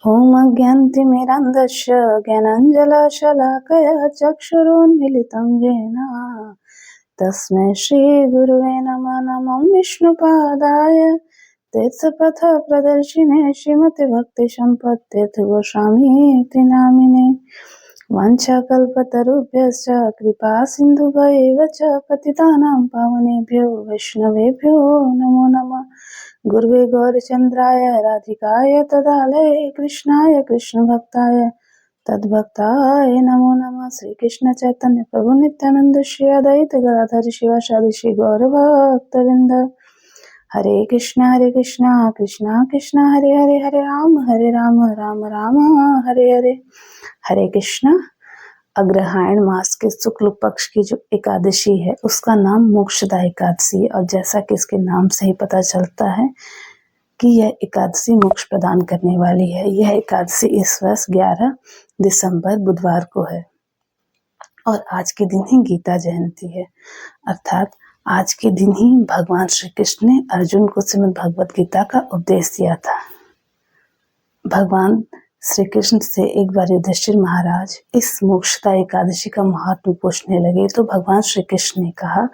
ॐ अज्ञानतिमिरान्धस्य ज्ञानाञ्जनशलाकया चक्षुरुन्मीलितं येन तस्मै श्रीगुरुवे नमः। नमो विष्णुपादाय तीर्थपथप्रदर्शिने श्रीमद्भक्तिसम्पत्तीर्थगोस्वामीति नामिने। वाञ्छाकल्पतरुभ्यश्च कृपासिन्धुभ्यैव च पतितानां पावनेभ्यो वैष्णवेभ्यो नमो नमः। गुरुवे गौरचन्द्राय राधिकाय तदालये कृष्णाय कृष्णभक्ताय तद्भक्ताय नमो नमः। श्री कृष्ण चैतन्य प्रभु नित्यानंद श्री अद्वैत गदाधर शिवासादि श्री गौरभक्तवृंद। हरे कृष्णा कृष्णा कृष्णा हरे हरे, हरे राम राम राम हरे हरे। हरे कृष्णा। अग्रहायण मास के शुक्ल पक्ष की जो एकादशी है उसका नाम मोक्षदा एकादशी है। और जैसा कि इसके नाम से ही पता चलता है कि यह एकादशी मोक्ष प्रदान करने वाली है। यह एकादशी इस वर्ष 11 दिसंबर बुधवार को है और आज के दिन ही गीता जयंती है। अर्थात आज के दिन ही भगवान श्री कृष्ण ने अर्जुन को श्रीमद् भगवत गीता का उपदेश दिया था। भगवान श्री कृष्ण से एक बार युधिष्ठिर महाराज इस मोक्षदा एकादशी का महत्व पूछने लगे तो भगवान श्री कृष्ण ने कहा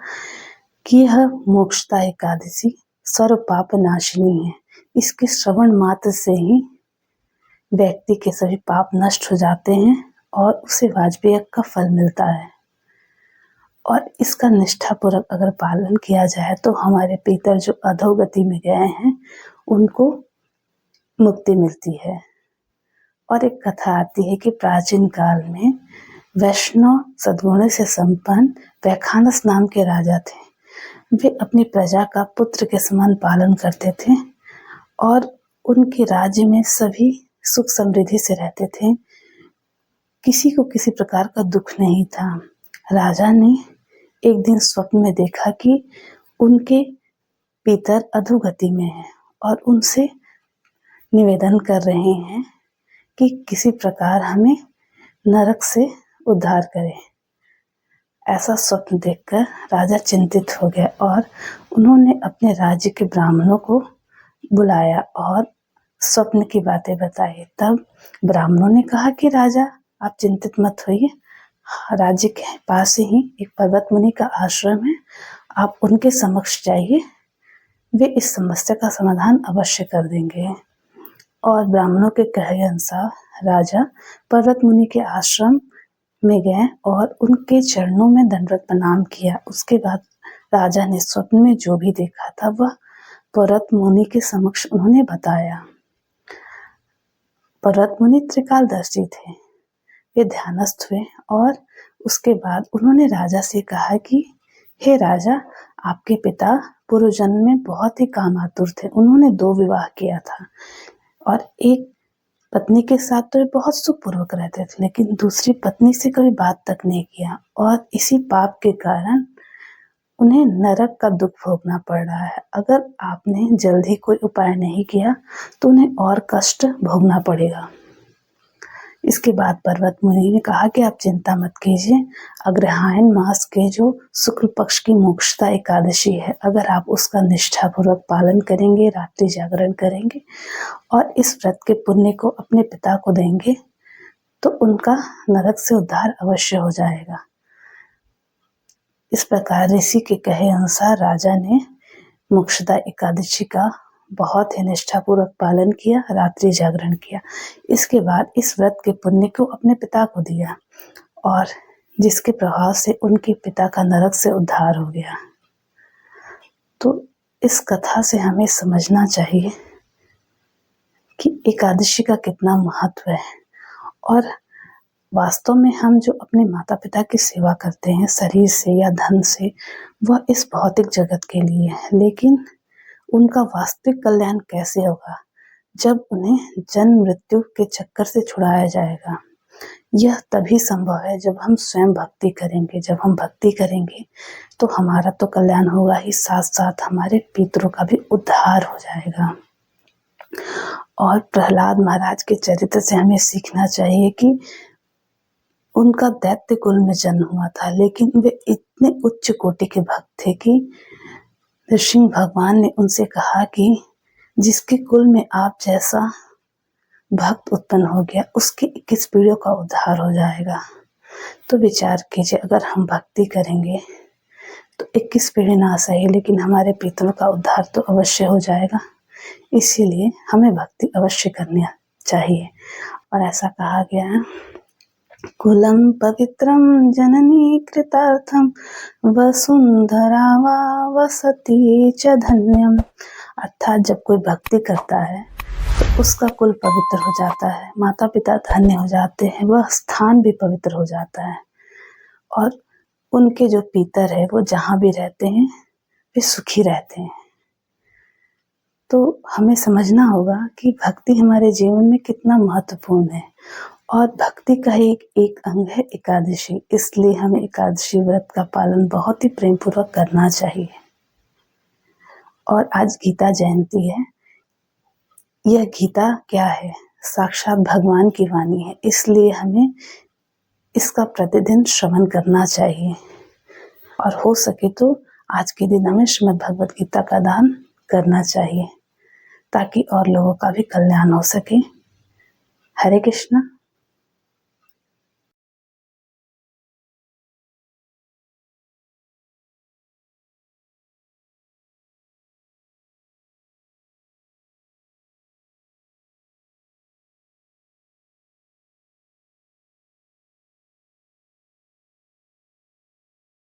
कि यह मोक्षदा एकादशी सर्व पाप नाशिनी है। इसके श्रवण मात्र से ही व्यक्ति के सभी पाप नष्ट हो जाते हैं और उसे वाजपेय का फल मिलता है। और इसका निष्ठापूर्वक अगर पालन किया जाए तो हमारे पितर जो अधोगति में गए हैं उनको मुक्ति मिलती है। और एक कथा आती है कि प्राचीन काल में वैष्णव सद्गुणों से संपन्न वैखानस नाम के राजा थे। वे अपनी प्रजा का पुत्र के समान पालन करते थे और उनके राज्य में सभी सुख समृद्धि से रहते थे। किसी को किसी प्रकार का दुख नहीं था। राजा ने एक दिन स्वप्न में देखा कि उनके पितर अधोगति में हैं और उनसे निवेदन कर रहे हैं कि किसी प्रकार हमें नरक से उद्धार करें। ऐसा स्वप्न देखकर राजा चिंतित हो गया और उन्होंने अपने राज्य के ब्राह्मणों को बुलाया और स्वप्न की बातें बताई। तब ब्राह्मणों ने कहा कि राजा आप चिंतित मत होइए, राज्य के पास ही एक पर्वत मुनि का आश्रम है, आप उनके समक्ष जाइए, वे इस समस्या का समाधान अवश्य कर देंगे। और ब्राह्मणों के कहे अनुसार राजा पर्वत मुनि के आश्रम में गए और उनके चरणों में दंडवत प्रणाम किया। उसके बाद राजा ने स्वप्न में जो भी देखा था वह पर्वत मुनि के समक्ष उन्होंने बताया। पर्वत मुनि त्रिकालदर्शी थे। वे ध्यानस्थ हुए और उसके बाद उन्होंने राजा से कहा कि हे राजा, आपके पिता पूर्व जन्म में बहुत ही कामातुर थे। उन्होंने 2 विवाह किया था और एक पत्नी के साथ तो बहुत सुखपूर्वक रहते थे, लेकिन दूसरी पत्नी से कभी बात तक नहीं किया और इसी पाप के कारण उन्हें नरक का दुख भोगना पड़ रहा है। अगर आपने जल्दी कोई उपाय नहीं किया तो उन्हें और कष्ट भोगना पड़ेगा। इसके बाद पर्वत मुनि ने कहा कि आप चिंता मत कीजिए, अग्रहायण मास के जो शुक्ल पक्ष की मोक्षदा एकादशी है, अगर आप उसका निष्ठापूर्वक पालन करेंगे, रात्रि जागरण करेंगे और इस व्रत के पुण्य को अपने पिता को देंगे तो उनका नरक से उद्धार अवश्य हो जाएगा। इस प्रकार ऋषि के कहे अनुसार राजा ने मोक्षदा एकादशी का बहुत ही निष्ठापूर्वक पालन किया, रात्रि जागरण किया। इसके बाद इस व्रत के पुण्य को अपने पिता को दिया और जिसके प्रभाव से उनके पिता का नरक से उद्धार हो गया। तो इस कथा से हमें समझना चाहिए कि एकादशी का कितना महत्व है और वास्तव में हम जो अपने माता पिता की सेवा करते हैं शरीर से या धन से, वह इस भौतिक जगत के लिए है, लेकिन उनका वास्तविक कल्याण कैसे होगा जब उन्हें जन्म मृत्यु के चक्कर से छुड़ाया जाएगा। यह तभी संभव है जब हम स्वयं भक्ति करेंगे। जब हम भक्ति करेंगे तो हमारा तो कल्याण होगा ही, साथ साथ हमारे पितरों का भी उद्धार हो जाएगा। और प्रहलाद महाराज के चरित्र से हमें सीखना चाहिए कि उनका दैत्य कुल में जन्म हुआ था, लेकिन वे इतने उच्च कोटि के भक्त थे कि नृसिंह भगवान ने उनसे कहा कि जिसके कुल में आप जैसा भक्त उत्पन्न हो गया, उसकी 21 पीढ़ियों का उद्धार हो जाएगा। तो विचार कीजिए, अगर हम भक्ति करेंगे तो 21 पीढ़ी ना सही लेकिन हमारे पितरों का उद्धार तो अवश्य हो जाएगा। इसीलिए हमें भक्ति अवश्य करनी चाहिए। और ऐसा कहा गया है, कुलम पवित्रम जननी कृतार्थम वसुंधरा वा वसति च धन्यम। अर्थात जब कोई भक्ति करता है तो उसका कुल पवित्र हो जाता है, माता पिता धन्य हो जाते हैं, वह स्थान भी पवित्र हो जाता है और उनके जो पितर है वो जहाँ भी रहते हैं वे सुखी रहते हैं। तो हमें समझना होगा कि भक्ति हमारे जीवन में कितना महत्वपूर्ण है और भक्ति का ही एक अंग है एकादशी। इसलिए हमें एकादशी व्रत का पालन बहुत ही प्रेम पूर्वक करना चाहिए। और आज गीता जयंती है। यह गीता क्या है? साक्षात भगवान की वाणी है, इसलिए हमें इसका प्रतिदिन श्रवण करना चाहिए और हो सके तो आज के दिन हमें श्रीमद् भगवद गीता का दान करना चाहिए ताकि और लोगों का भी कल्याण हो सके। हरे कृष्णा।